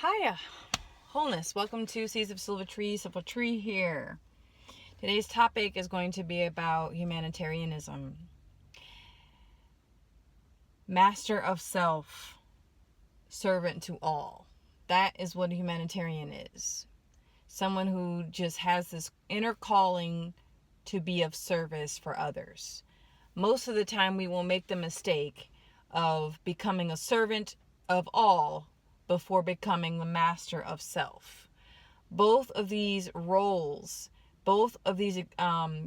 Hiya, wholeness. Welcome to Seeds of Silver Tree here. Today's topic is going to be about humanitarianism. Master of self, servant to all. That is what a humanitarian is. Someone who just has this inner calling to be of service for others. Most of the time we will make the mistake of becoming a servant of all before becoming the master of self. Both of these roles, both of these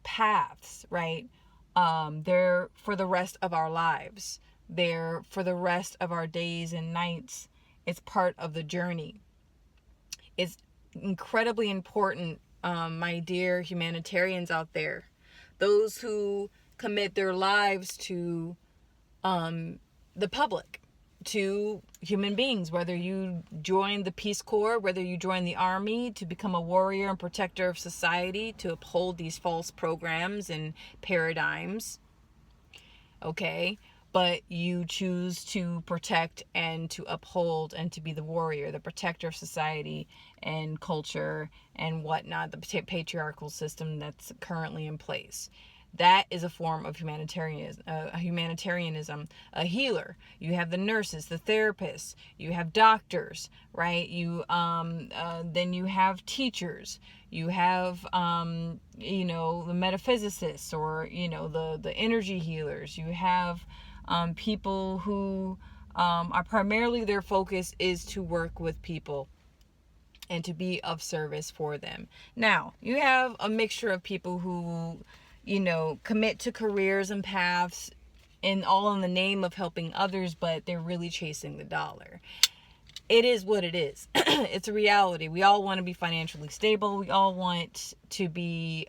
paths, right? They're for the rest of our lives. They're for the rest of our days and nights. It's part of the journey. It's incredibly important, my dear humanitarians out there, those who commit their lives to the public, to human beings, whether you join the Peace Corps, whether you join the Army to become a warrior and protector of society, to uphold these false programs and paradigms, okay? But you choose to protect and to uphold and to be the warrior, the protector of society and culture and whatnot, the patriarchal system that's currently in place. That is a form of humanitarianism, a healer. You have the nurses, the therapists, you have doctors, right? Then you have teachers, you have, the metaphysicists, or, the energy healers. You have people who are primarily, their focus is to work with people and to be of service for them. Now, you have a mixture of people who commit to careers and paths all in the name of helping others, but they're really chasing the dollar. It is what it is. It's a reality. We all want to be financially stable. We all want to be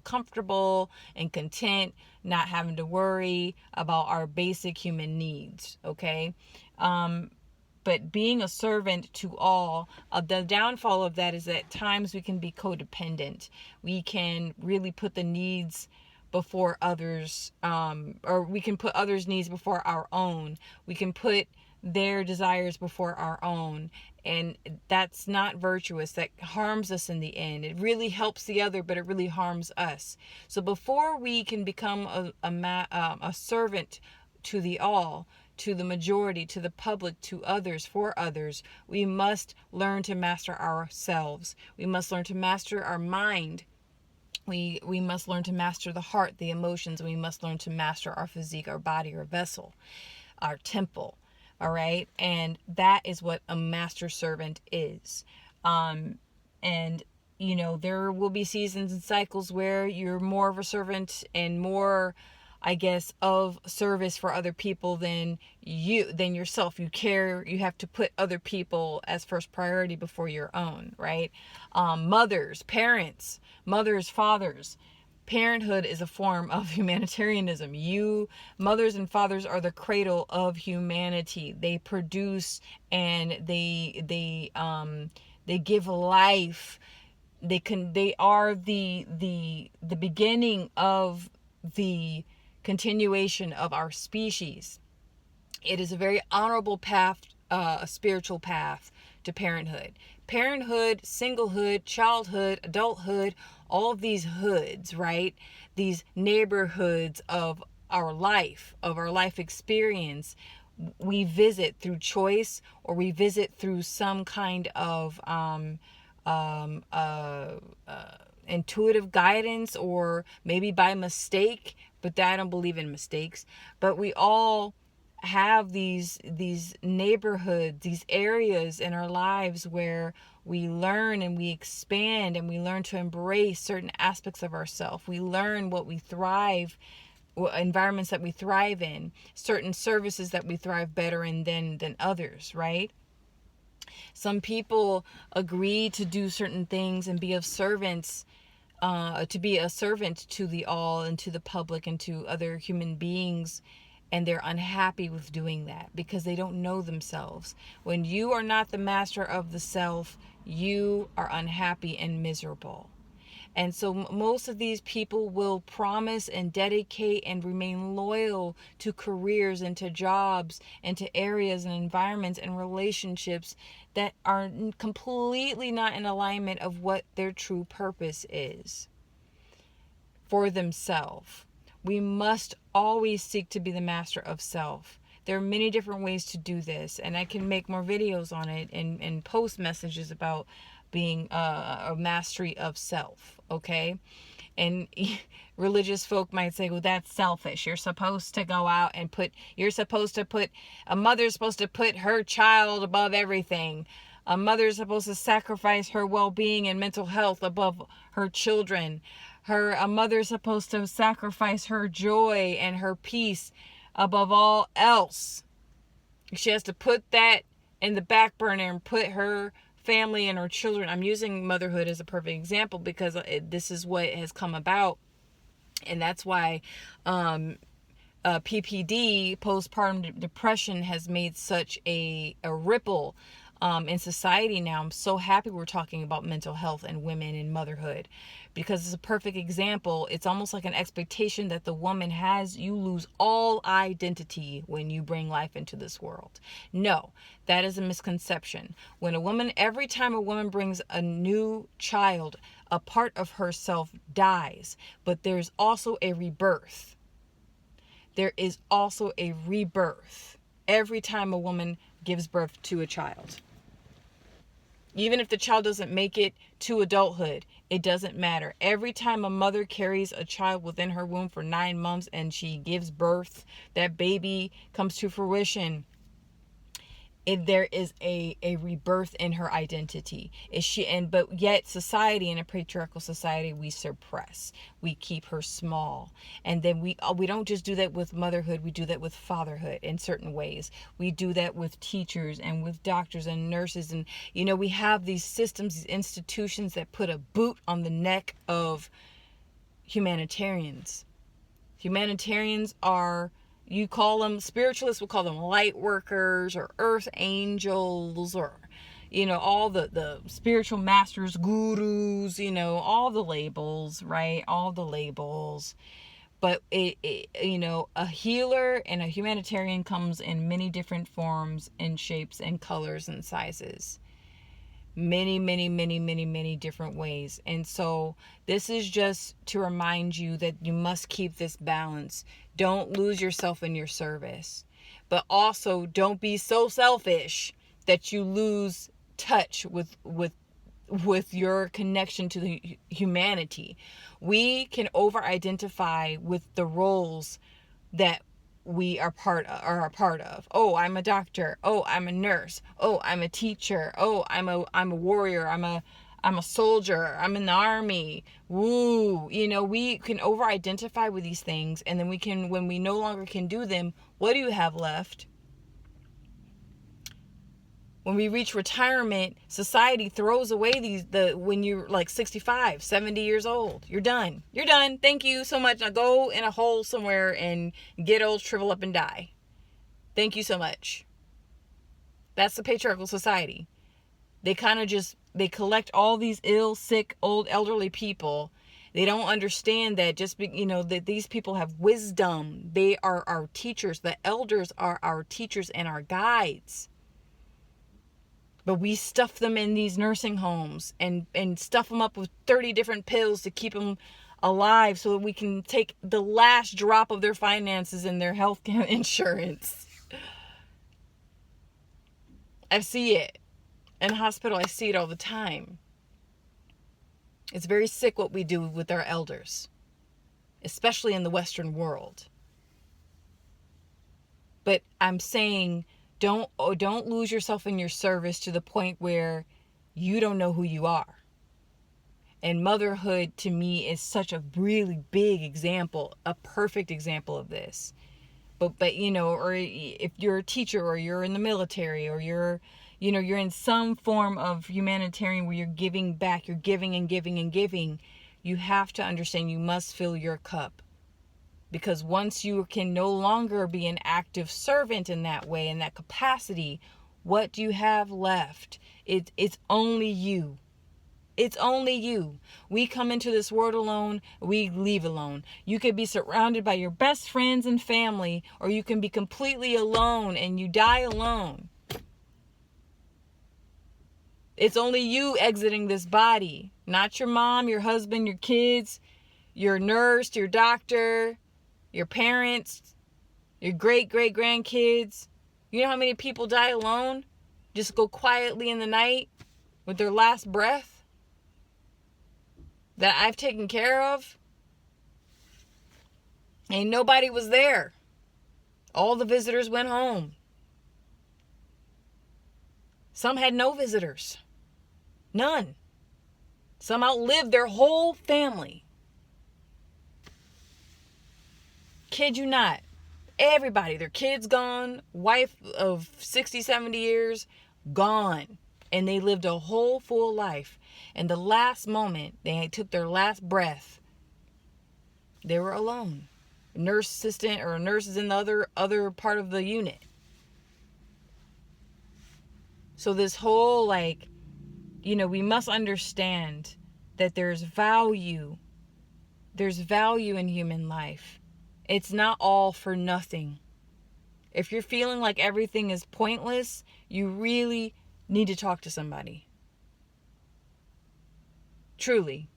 comfortable and content, not having to worry about our basic human needs, okay? But being a servant to all, the downfall of that is that at times we can be codependent. We can really put the needs before others, or we can put others' needs before our own. We can put their desires before our own, and that's not virtuous. That harms us in the end. It really helps the other, but it really harms us. So before we can become a servant to the all, to the majority, to the public, to others, for others, we must learn to master ourselves. We must learn to master our mind. We must learn to master the heart, the emotions. We must learn to master our physique, our body, our vessel, our temple. All right. And that is what a master servant is. And there will be seasons and cycles where you're more of a servant and more, I guess, of service for other people than yourself. You have to put other people as first priority before your own, right? Mothers, parents, fathers. Parenthood is a form of humanitarianism. Mothers and fathers are the cradle of humanity. They produce and they give life. They are the beginning of the continuation of our species. It is a very honorable path, a spiritual path to parenthood. Parenthood, singlehood, childhood, adulthood, all of these hoods, right? These neighborhoods of our life experience, we visit through choice, or we visit through some kind of intuitive guidance, or maybe by mistake, but I don't believe in mistakes. But we all have these neighborhoods, these areas in our lives where we learn and we expand, and we learn to embrace certain aspects of ourselves. We learn what we thrive, environments that we thrive in, certain services that we thrive better in than others, right? Some people agree to do certain things and be of servants, to be a servant to the all and to the public and to other human beings, and they're unhappy with doing that because they don't know themselves. When you are not the master of the self, you are unhappy and miserable. And so most of these people will promise and dedicate and remain loyal to careers and to jobs and to areas and environments and relationships that are completely not in alignment of what their true purpose is for themselves. We must always seek to be the master of self. There are many different ways to do this, and I can make more videos on it and post messages about being a mastery of self, okay? And religious folk might say, well, that's selfish. You're supposed to go out and a mother's supposed to put her child above everything. A mother's supposed to sacrifice her well-being and mental health above her children. A mother's supposed to sacrifice her joy and her peace above all else. She has to put that in the back burner and put her family and her children. I'm using motherhood as a perfect example because this is what has come about. And that's why PPD, postpartum depression, has made such a ripple in society now. I'm so happy we're talking about mental health and women and motherhood, because it's a perfect example. It's almost like an expectation that the woman has. You lose all identity when you bring life into this world. No, that is a misconception. Every time a woman brings a new child, a part of herself dies, but there's also a rebirth. There is also a rebirth every time a woman gives birth to a child. Even if the child doesn't make it to adulthood, it doesn't matter. Every time a mother carries a child within her womb for 9 months and she gives birth, that baby comes to fruition, there is a rebirth in her identity. But yet society, in a patriarchal society, we suppress. We keep her small. And then we don't just do that with motherhood, we do that with fatherhood in certain ways. We do that with teachers and with doctors and nurses. And we have these systems, these institutions that put a boot on the neck of humanitarians. Humanitarians are, you call them, spiritualists will call them light workers or earth angels, or all the spiritual masters, gurus, all the labels, right? All the labels. But a healer and a humanitarian comes in many different forms and shapes and colors and sizes. Many, many, many, many, many different ways. And so this is just to remind you that you must keep this balance. Don't lose yourself in your service, but also don't be so selfish that you lose touch with your connection to the humanity. We can over-identify with the roles that we are a part of. Oh, I'm a doctor. Oh, I'm a nurse. Oh, I'm a teacher. Oh, I'm a warrior. I'm a soldier. I'm in the army. Woo. We can over-identify with these things, and then when we no longer can do them, what do you have left? When we reach retirement, society throws away when you're like 65, 70 years old. You're done. You're done. Thank you so much. Now go in a hole somewhere and get old, shrivel up, and die. Thank you so much. That's the patriarchal society. They kind of they collect all these ill, sick, old, elderly people. They don't understand that that these people have wisdom. They are our teachers. The elders are our teachers and our guides. But we stuff them in these nursing homes and stuff them up with 30 different pills to keep them alive so that we can take the last drop of their finances and their health insurance. I see it. In the hospital, I see it all the time. It's very sick what we do with our elders, especially in the Western world. But I'm saying, don't lose yourself in your service to the point where you don't know who you are. And motherhood to me is such a really big example, a perfect example of this. But or if you're a teacher or you're in the military or you're in some form of humanitarian where you're giving back, you're giving and giving and giving, you have to understand you must fill your cup. Because once you can no longer be an active servant in that way, in that capacity, what do you have left? It's only you. It's only you. We come into this world alone, we leave alone. You could be surrounded by your best friends and family, or you can be completely alone and you die alone. It's only you exiting this body, not your mom, your husband, your kids, your nurse, your doctor, your parents, your great-great-grandkids. You know how many people die alone? Just go quietly in the night with their last breath that I've taken care of. And nobody was there. All the visitors went home. Some had no visitors. None. Some outlived their whole family. Kid you not. Everybody, their kids gone, wife of 60, 70 years, gone. And they lived a whole full life. And the last moment they took their last breath, they were alone. Nurse assistant or nurses in the other part of the unit. So this whole, like, we must understand that there's value. There's value in human life. It's not all for nothing. If you're feeling like everything is pointless, you really need to talk to somebody. Truly.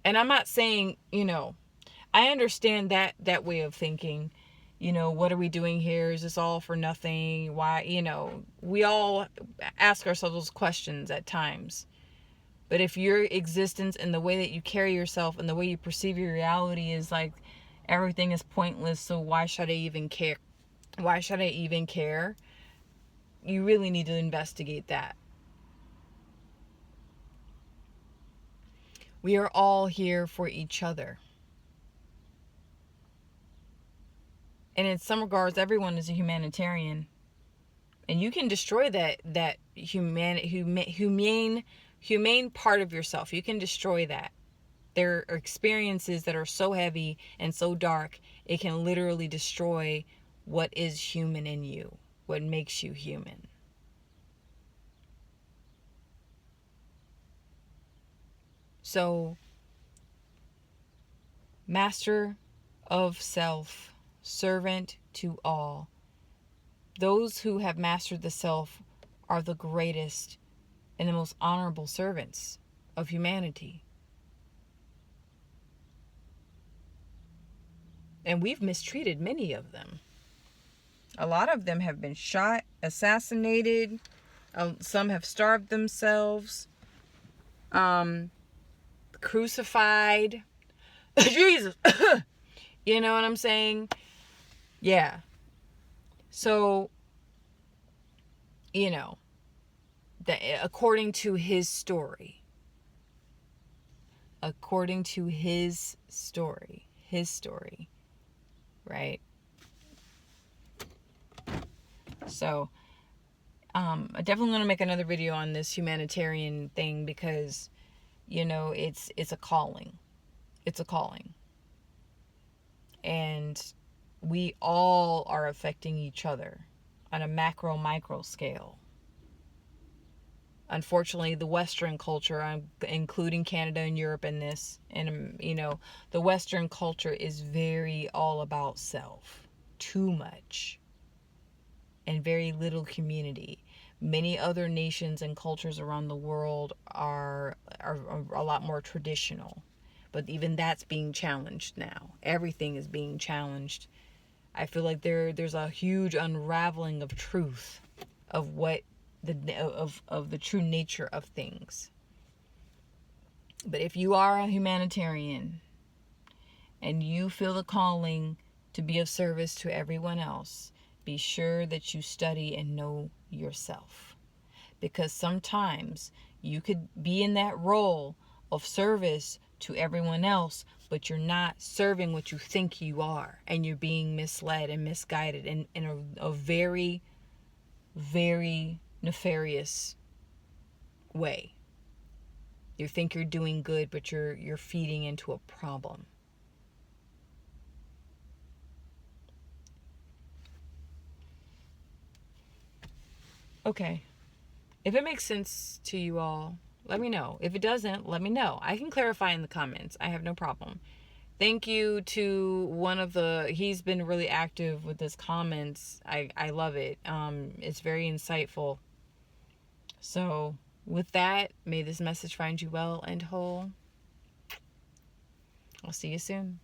And I'm not saying, I understand that way of thinking. What are we doing here? Is this all for nothing? Why, we all ask ourselves those questions at times. But if your existence and the way that you carry yourself and the way you perceive your reality is like everything is pointless, so why should I even care? Why should I even care? You really need to investigate that. We are all here for each other. And in some regards, everyone is a humanitarian. And you can destroy that humane part of yourself. You can destroy that. There are experiences that are so heavy and so dark, it can literally destroy what is human in you, what makes you human. So, master of self, servant to all. Those who have mastered the self are the greatest and the most honorable servants of humanity. And we've mistreated many of them. A lot of them have been shot, assassinated. Some have starved themselves. Crucified. Jesus. You know what I'm saying? Yeah. So, according to his story, right? So, I definitely want to make another video on this humanitarian thing because, it's a calling. It's a calling. And we all are affecting each other on a micro scale. Unfortunately, the Western culture, I'm including Canada and Europe in this, and the Western culture is very all about self, too much, and very little community. Many other nations and cultures around the world are a lot more traditional, but even that's being challenged now. Everything is being challenged. I feel like there's a huge unraveling of truth, of what of the true nature of things. But if you are a humanitarian and you feel the calling to be of service to everyone else, be sure that you study and know yourself. Because sometimes you could be in that role of service to everyone else, but you're not serving what you think you are, and you're being misled and misguided in a very, very nefarious way. You think you're doing good, but you're feeding into a problem. Okay. If it makes sense to you all, let me know. If it doesn't, let me know. I can clarify in the comments. I have no problem. Thank you to one of the, he's been really active with his comments. I love it. It's very insightful. So with that, may this message find you well and whole. I'll see you soon.